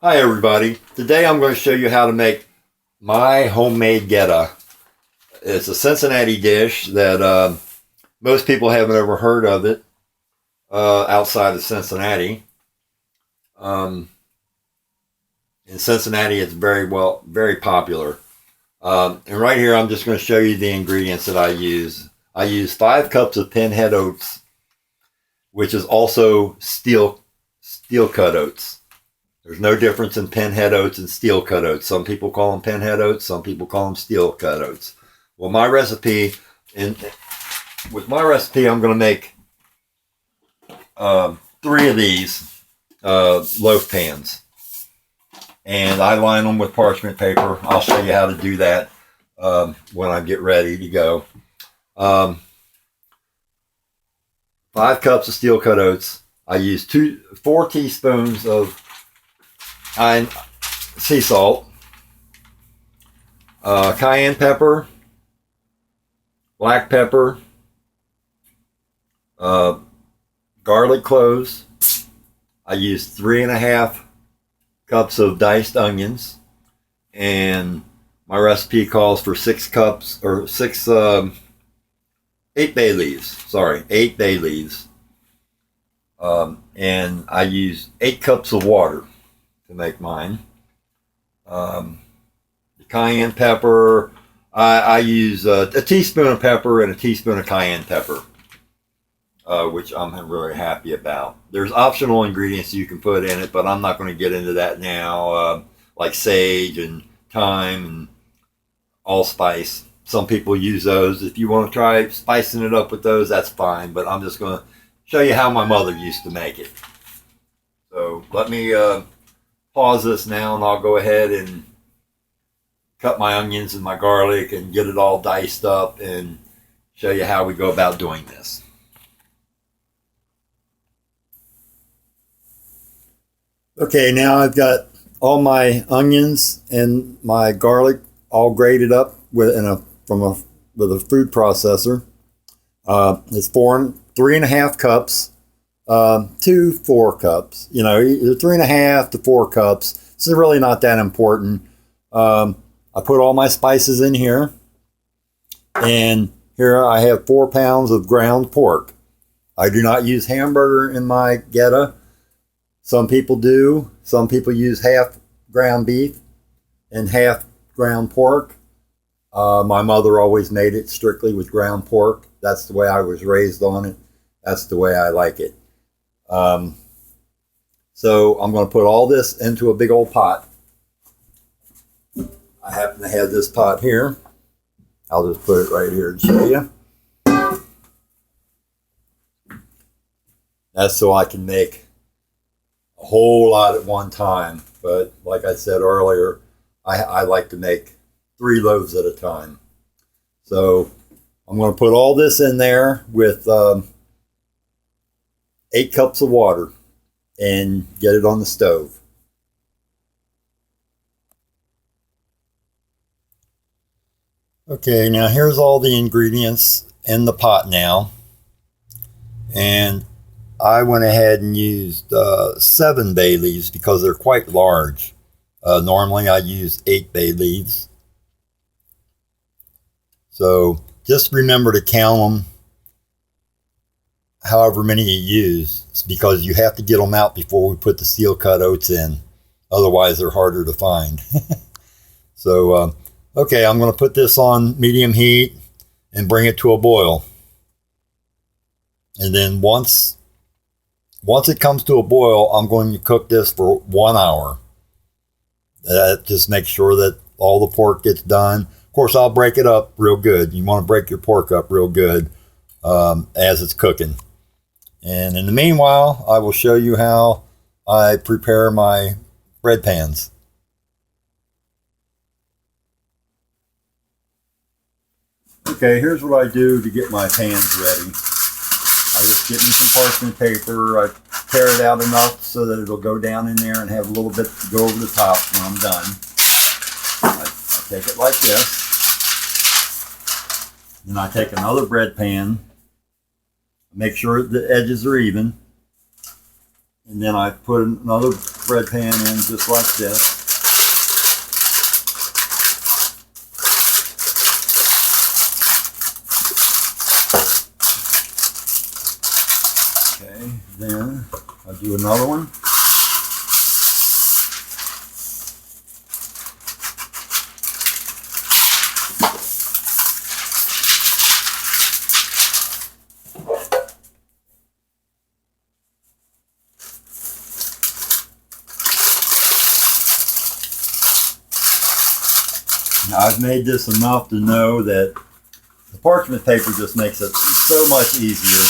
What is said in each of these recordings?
Hi everybody. Today I'm going to show you how to make my homemade Goetta. It's a Cincinnati dish that most people haven't ever heard of it outside of Cincinnati. In Cincinnati it's very popular. And right here I'm just going to show you the ingredients that I use. I use 5 cups of Pinhead oats, which is also steel cut oats. There's no difference in Pinhead oats and steel cut oats. Some people call them Pinhead oats. Some people call them steel cut oats. Well, with my recipe, I'm going to make 3 of these loaf pans. And I line them with parchment paper. I'll show you how to do that when I get ready to go. 5 cups of steel cut oats. I use 4 teaspoons of sea salt, cayenne pepper, black pepper, garlic cloves. I use 3.5 cups of diced onions, and my recipe calls for 8 bay leaves. Sorry, 8 bay leaves. And I use 8 cups of water to make mine. The cayenne pepper, I use a teaspoon of pepper and a teaspoon of cayenne pepper, which I'm really happy about. There's optional ingredients you can put in it, but I'm not going to get into that now, like sage and thyme and allspice. Some people use those. If you want to try spicing it up with those, that's fine, but I'm just going to show you how my mother used to make it. So let me pause this now, and I'll go ahead and cut my onions and my garlic and get it all diced up and show you how we go about doing this. Okay, now I've got all my onions and my garlic all grated up with a food processor. It's 3.5 cups to 4 cups. You know, 3.5 to 4 cups. It's really not that important. I put all my spices in here, and here I have 4 pounds of ground pork. I do not use hamburger in my Goetta. Some people do. Some people use half ground beef and half ground pork. My mother always made it strictly with ground pork. That's the way I was raised on it. That's the way I like it. So I'm going to put all this into a big old pot. I happen to have this pot here. I'll just put it right here and show you. That's so I can make a whole lot at one time. But like I said earlier, I like to make 3 loaves at a time. So I'm going to put all this in there with 8 cups of water and get it on the stove. Okay, now here's all the ingredients in the pot now. And I went ahead and used 7 bay leaves because they're quite large. Normally I use 8 bay leaves. So just remember to count them however many you use, because you have to get them out before we put the steel cut oats in. Otherwise they're harder to find. So, okay, I'm going to put this on medium heat and bring it to a boil. And then once it comes to a boil, I'm going to cook this for 1 hour. That just makes sure that all the pork gets done. Of course, I'll break it up real good. You want to break your pork up real good as it's cooking. And in the meanwhile, I will show you how I prepare my bread pans. Okay, here's what I do to get my pans ready. I just get me some parchment paper. I tear it out enough so that it'll go down in there and have a little bit to go over the top when I'm done. I take it like this. Then I take another bread pan, make sure the edges are even, and then I put another bread pan in just like this. Okay, then I'll do another one. Now, I've made this enough to know that the parchment paper just makes it so much easier.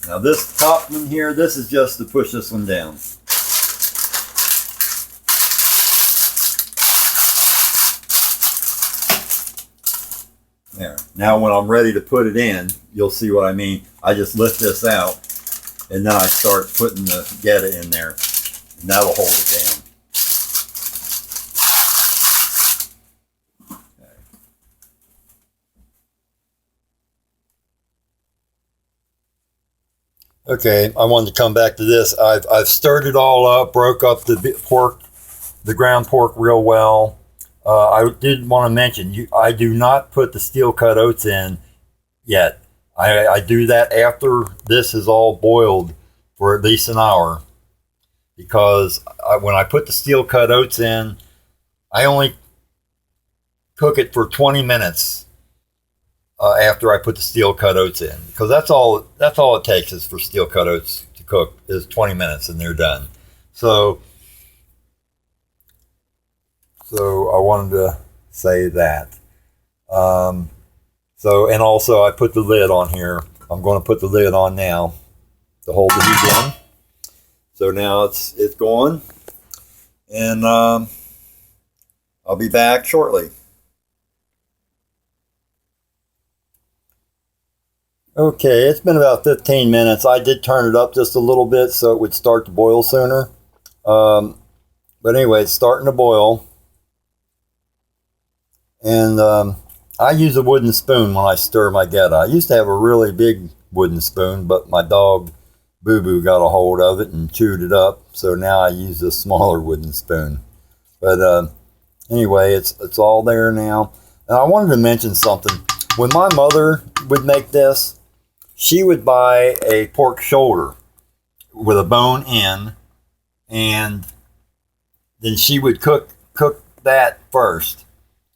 Now this top one here, this is just to push this one down. There. Now when I'm ready to put it in, you'll see what I mean. I just lift this out and then I start putting the Goetta in there, and that'll hold it down. Okay, I wanted to come back to this. I've stirred it all up, broke up the pork, the ground pork real well. I did want to mention, I do not put the steel cut oats in yet. I do that after this is all boiled for at least an hour, because when I put the steel cut oats in, I only cook it for 20 minutes after I put the steel cut oats in, because that's all it takes is for steel cut oats to cook is 20 minutes and they're done. So I wanted to say that. And also I put the lid on here. I'm going to put the lid on now to hold the heat in. So now it's going, and I'll be back shortly. Okay, it's been about 15 minutes. I did turn it up just a little bit so it would start to boil sooner. But anyway, it's starting to boil. And I use a wooden spoon when I stir my Goetta. I used to have a really big wooden spoon, but my dog Boo Boo got a hold of it and chewed it up. So now I use a smaller wooden spoon. But anyway, it's all there now. And I wanted to mention something. When my mother would make this, she would buy a pork shoulder with a bone in, and then she would cook that first.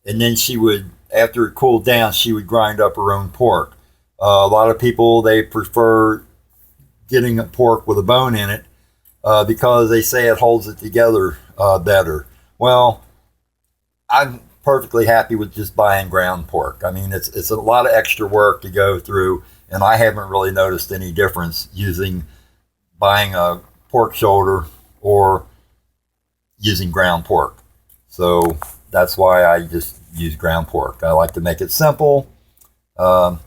And then she would, after it cooled down, she would grind up her own pork. A lot of people, they prefer getting a pork with a bone in it because they say it holds it together better. Well, I'm perfectly happy with just buying ground pork. I mean, it's a lot of extra work to go through, and I haven't really noticed any difference buying a pork shoulder or using ground pork. So that's why I just use ground pork. I like to make it simple. So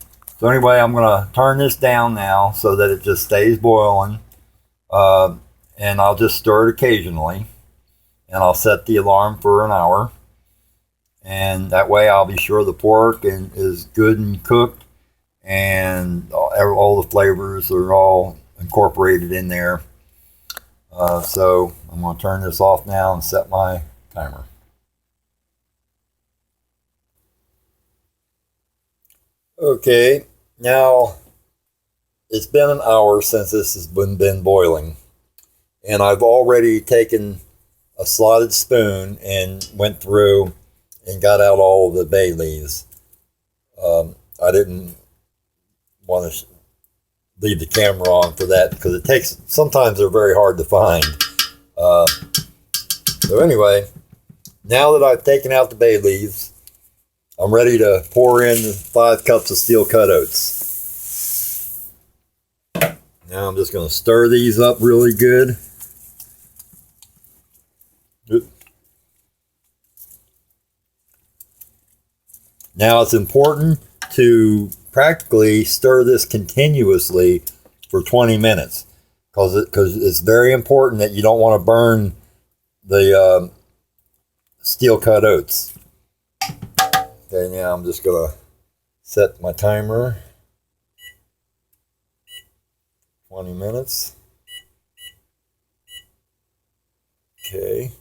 anyway, I'm going to turn this down now so that it just stays boiling. And I'll just stir it occasionally. And I'll set the alarm for an hour. And that way I'll be sure the pork is good and cooked. And all the flavors are all incorporated in there. So I'm going to turn this off now and set my timer. Okay, now it's been an hour since this has been boiling, and I've already taken a slotted spoon and went through and got out all of the bay leaves. I didn't want to leave the camera on for that because sometimes they're very hard to find. So anyway, now that I've taken out the bay leaves, I'm ready to pour in 5 cups of steel cut oats. Now I'm just going to stir these up really good. Now it's important to practically stir this continuously for 20 minutes because it's very important that you don't want to burn the steel cut oats. Okay, now I'm just gonna set my timer. 20 minutes. Okay.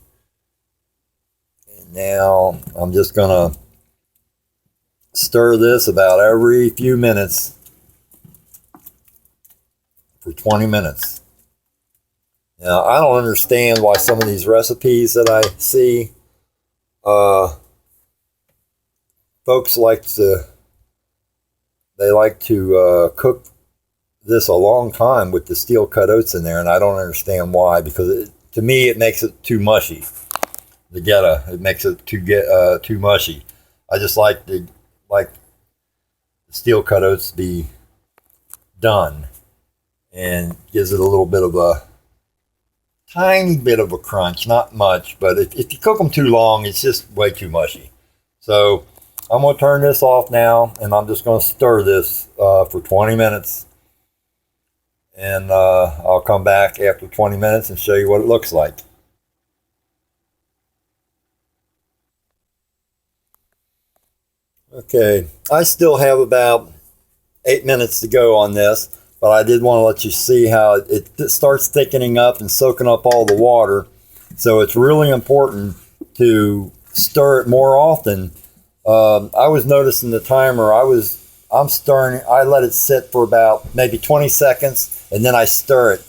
And now I'm just gonna stir this about every few minutes for 20 minutes. Now, I don't understand why some of these recipes that I see, folks like to cook this a long time with the steel cut oats in there, and I don't understand why, because to me it makes it too mushy. The Goetta, it makes it too mushy. I just like the steel cut oats to be done, and gives it a little bit of a tiny bit of a crunch, not much, but if you cook them too long, it's just way too mushy. So I'm going to turn this off now, and I'm just going to stir this for 20 minutes. And I'll come back after 20 minutes and show you what it looks like. Okay, I still have about 8 minutes to go on this, but I did want to let you see how it starts thickening up and soaking up all the water. So it's really important to stir it more often. I was noticing the timer, I'm stirring, I let it sit for about maybe 20 seconds, and then I stir it,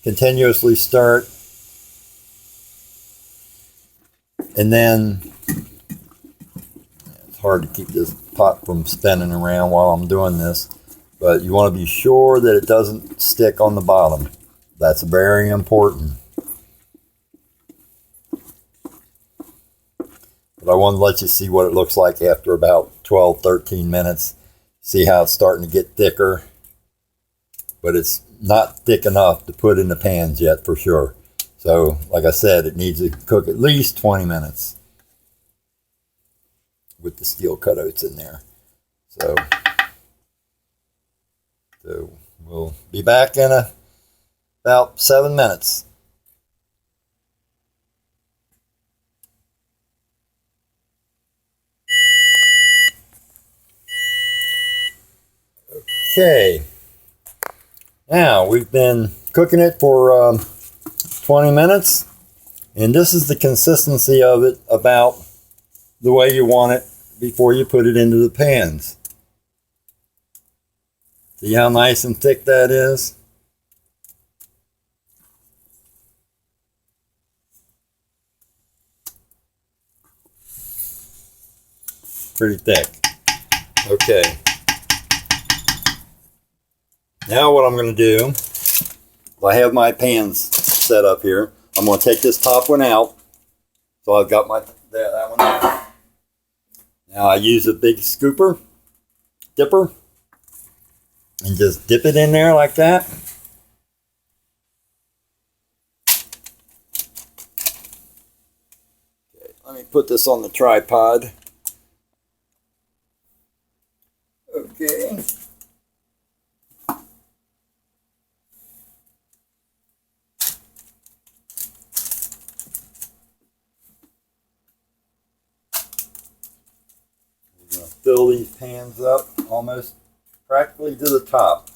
continuously stir it. And then, it's hard to keep this pot from spinning around while I'm doing this, but you want to be sure that it doesn't stick on the bottom. That's very important. But I want to let you see what it looks like after about 12, 13 minutes. See how it's starting to get thicker, but it's not thick enough to put in the pans yet for sure. So, like I said, it needs to cook at least 20 minutes with the steel cut oats in there. So we'll be back in about 7 minutes. Okay, now we've been cooking it for 20 minutes, and this is the consistency of it, about the way you want it before you put it into the pans. See how nice and thick that is? Pretty thick. Okay. Now what I'm going to do, I have my pans set up here. I'm going to take this top one out. So I've got that one there. Now I use a big dipper, and just dip it in there like that. Okay, let me put this on the tripod. Okay. We're going to fill these pans up almost practically to the top.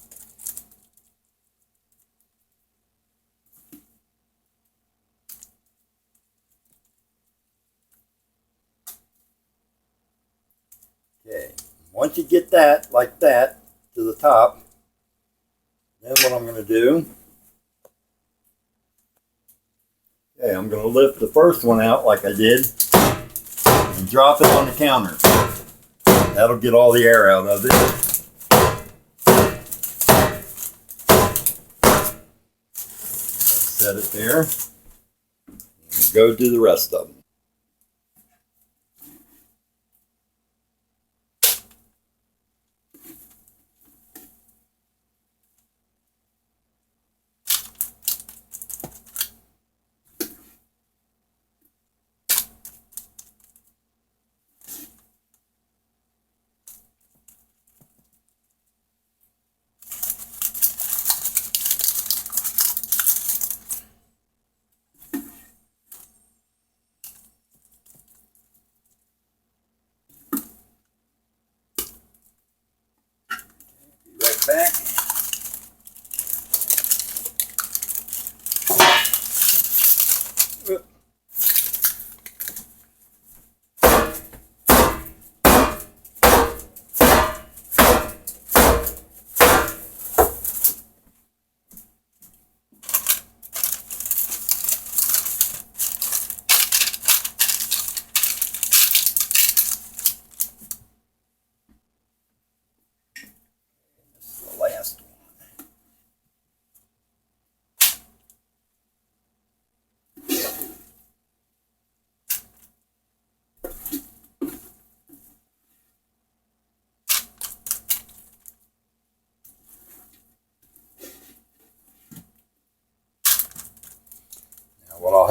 Okay, once you get that, like that, to the top, then what I'm going to do, okay, I'm going to lift the first one out like I did and drop it on the counter. That'll get all the air out of it. Set it there. And we'll go do the rest of them.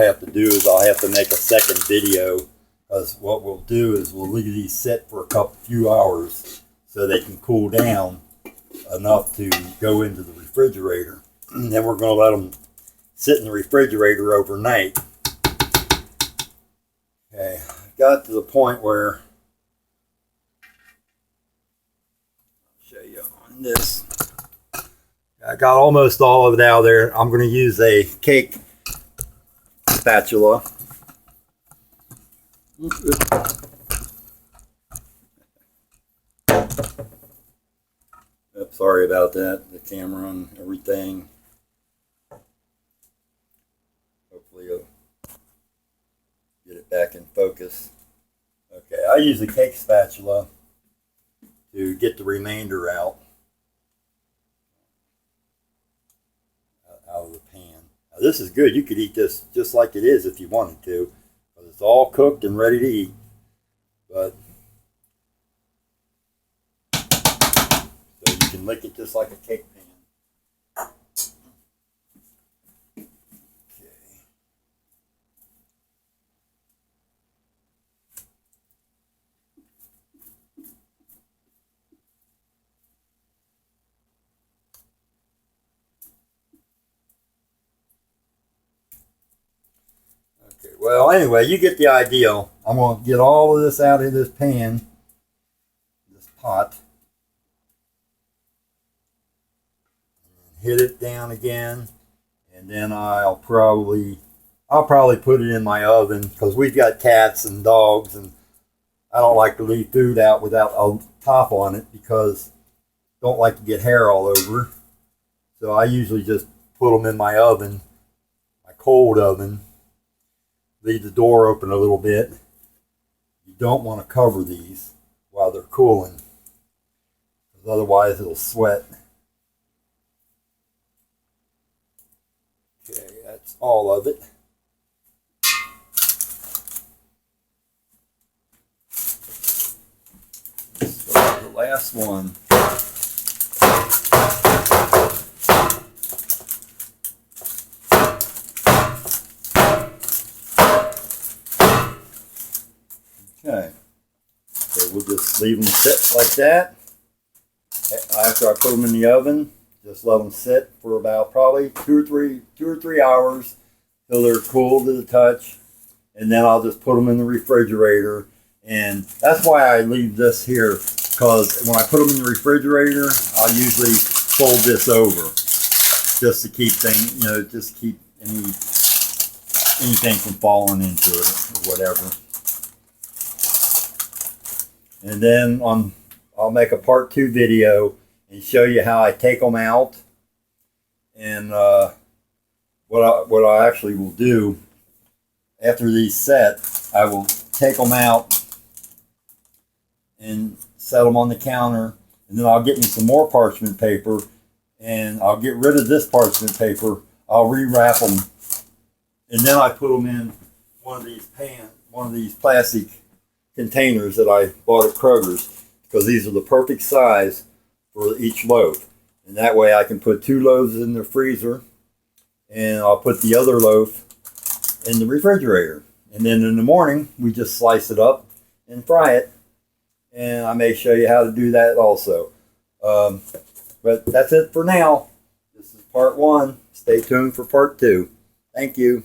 have to do is I'll have to make a second video, because what we'll do is we'll leave these sit for a few hours so they can cool down enough to go into the refrigerator. And then we're going to let them sit in the refrigerator overnight. Okay, I got to the point where, I'll show you on this. I got almost all of it out of there. I'm going to use a cake spatula. Oops, sorry about that. The camera and everything. Hopefully you'll get it back in focus. Okay, I use a cake spatula to get the remainder out of the pan. Now, this is good. You could eat this just like it is if you wanted to, but it's all cooked and ready to eat. But so you can lick it just like a cake pan. Okay, well, anyway, you get the idea. I'm going to get all of this out of this pan, this pot, and hit it down again, and then I'll probably put it in my oven, because we've got cats and dogs, and I don't like to leave food out without a top on it, because I don't like to get hair all over. So I usually just put them in my oven, my cold oven. Leave the door open a little bit. You don't want to cover these while they're cooling, because otherwise it'll sweat. Okay, that's all of it. So the last one. Okay, so we'll just leave them sit like that. After I put them in the oven, just let them sit for about probably two or three hours till they're cool to the touch, and then I'll just put them in the refrigerator. And that's why I leave this here, because when I put them in the refrigerator, I'll usually fold this over just to keep things, just keep anything from falling into it or whatever. And then I'll make a part 2 video and show you how I take them out, and what I actually will do after these set. I will take them out and set them on the counter, and then I'll get me some more parchment paper, and I'll get rid of this parchment paper. I'll rewrap them, and then I put them in one of these plastic containers that I bought at Kroger's, because these are the perfect size for each loaf. And that way I can put 2 loaves in the freezer, and I'll put the other loaf in the refrigerator. And then in the morning, we just slice it up and fry it. And I may show you how to do that also. But that's it for now. This is part 1. Stay tuned for part 2. Thank you.